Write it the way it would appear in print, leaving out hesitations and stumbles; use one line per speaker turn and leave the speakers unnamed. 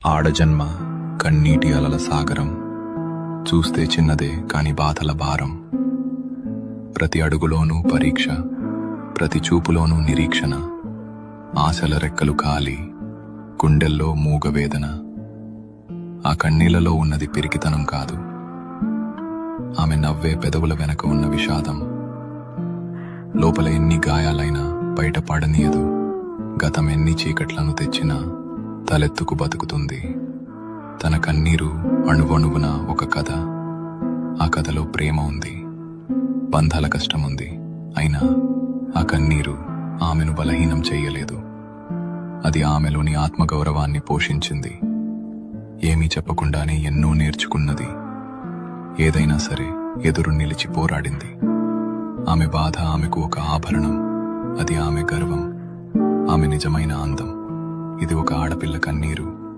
ఆడజన్మ కన్నీటి అలల సాగరం, చూస్తే చిన్నదే కాని బాధల భారం. ప్రతి అడుగులోనూ పరీక్ష, ప్రతి చూపులోనూ నిరీక్షణ. ఆశల రెక్కలు కాలి, గుండెల్లో మూగవేదన. ఆ కన్నీళ్లలో ఉన్నది పిరికితనం కాదు, ఆమె నవ్వే పెదవుల వెనక ఉన్న విషాదం. లోపల ఎన్ని గాయాలైనా బయట పడనీయదు, గతం ఎన్ని చీకట్లను తెచ్చినా తలెత్తుకు బతుకుతుంది. తన కన్నీరు అణువణువున ఒక కథ. ఆ కథలో ప్రేమ ఉంది, బంధాల కష్టముంది. అయినా ఆ కన్నీరు ఆమెను బలహీనం చెయ్యలేదు. అది ఆమెలోని ఆత్మగౌరవాన్ని పోషించింది. ఏమీ చెప్పకుండానే ఎన్నో నేర్చుకున్నది. ఏదైనా సరే ఎదురు నిలిచి పోరాడింది. ఆమె బాధ ఆమెకు ఒక ఆభరణం, అది ఆమె గర్వం, ఆమె నిజమైన అందం. ఇది ఒక ఆడపిల్ల కన్నీరు,